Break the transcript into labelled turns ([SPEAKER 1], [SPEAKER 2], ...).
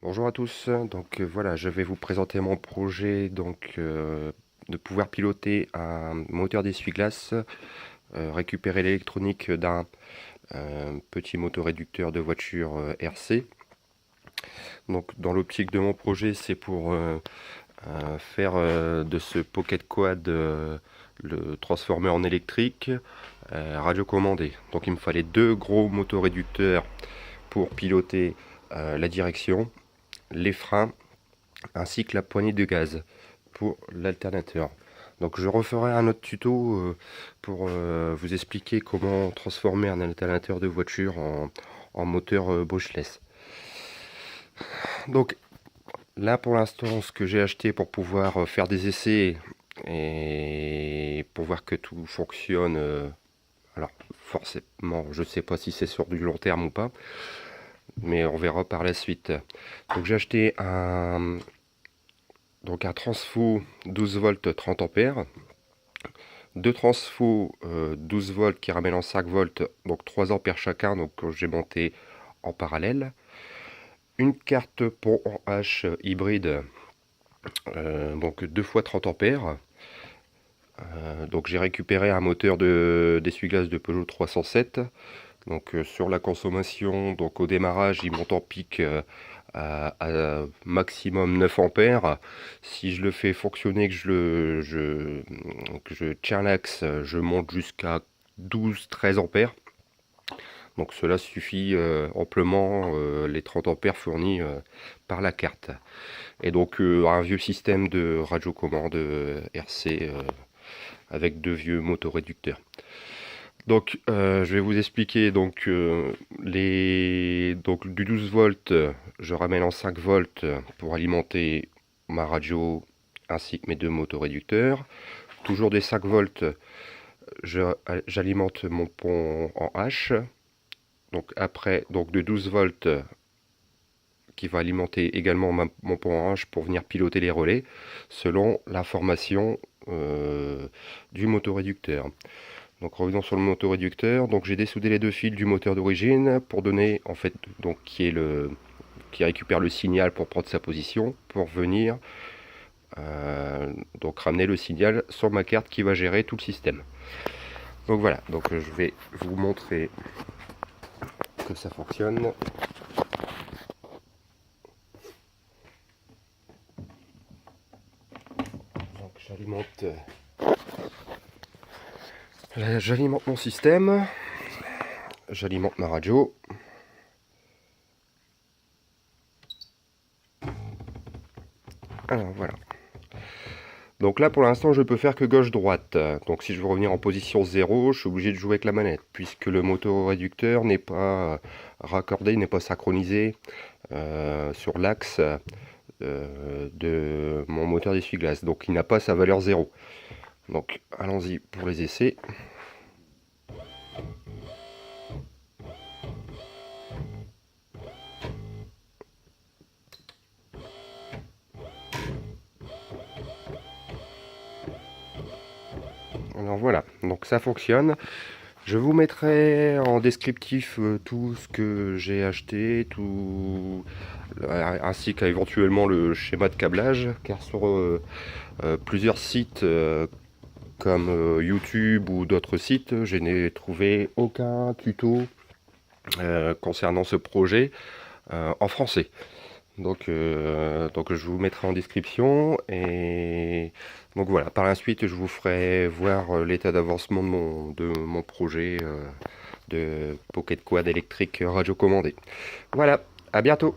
[SPEAKER 1] Bonjour à tous, voilà, je vais vous présenter mon projet de pouvoir piloter un moteur d'essuie-glace, récupérer l'électronique d'un petit motoréducteur de voiture RC. Donc dans l'optique de mon projet, c'est pour faire de ce Pocket Quad le transformer en électrique radiocommandé. Donc il me fallait deux gros motoréducteurs pour piloter la direction, les freins ainsi que la poignée de gaz pour l'alternateur. Donc je referai un autre tuto pour vous expliquer comment transformer un alternateur de voiture en moteur brushless. Donc là pour l'instant, ce que j'ai acheté pour pouvoir faire des essais et pour voir que tout fonctionne, alors forcément je ne sais pas si c'est sur du long terme ou pas, mais on verra par la suite. Donc j'ai acheté un transfo 12 volts 30 ampères, deux transfo 12 volts qui ramènent en 5 volts, donc 3 ampères chacun, donc j'ai monté en parallèle. Une carte pont en H hybride, donc 2 fois 30 ampères. Donc j'ai récupéré un moteur d'essuie-glace de Peugeot 307. Donc sur la consommation, donc au démarrage, il monte en pic à maximum 9 ampères. Si je le fais fonctionner, que je tiens l'axe, je monte jusqu'à 12-13 ampères. Donc cela suffit amplement les 30 ampères fournis par la carte. Et donc un vieux système de radiocommande RC avec deux vieux motoréducteurs. Donc je vais vous expliquer donc du 12 volts, je ramène en 5 volts pour alimenter ma radio ainsi que mes deux motoréducteurs. Toujours des 5 volts, j'alimente mon pont en H. Donc après, donc de 12 volts qui va alimenter également mon pont en H pour venir piloter les relais selon l'information du motoréducteur. Donc revenons sur le motoréducteur. Donc j'ai dessoudé les deux fils du moteur d'origine pour donner en fait donc qui récupère le signal pour prendre sa position pour venir donc ramener le signal sur ma carte qui va gérer tout le système. Donc voilà, donc je vais vous montrer que ça fonctionne. Donc j'alimente mon système, j'alimente ma radio. Alors voilà. Donc là pour l'instant je peux faire que gauche-droite. Donc si je veux revenir en position 0, je suis obligé de jouer avec la manette, puisque le motoréducteur n'est pas raccordé, n'est pas synchronisé sur l'axe de mon moteur d'essuie-glace. Donc il n'a pas sa valeur 0. Donc allons-y pour les essais. Alors voilà, donc ça fonctionne. Je vous mettrai en descriptif tout ce que j'ai acheté, ainsi qu'éventuellement le schéma de câblage, car sur plusieurs sites comme YouTube ou d'autres sites, je n'ai trouvé aucun tuto concernant ce projet en français. Donc je vous mettrai en description et donc voilà, par la suite je vous ferai voir l'état d'avancement de mon projet de Pocket Quad électrique radiocommandé. Voilà, à bientôt.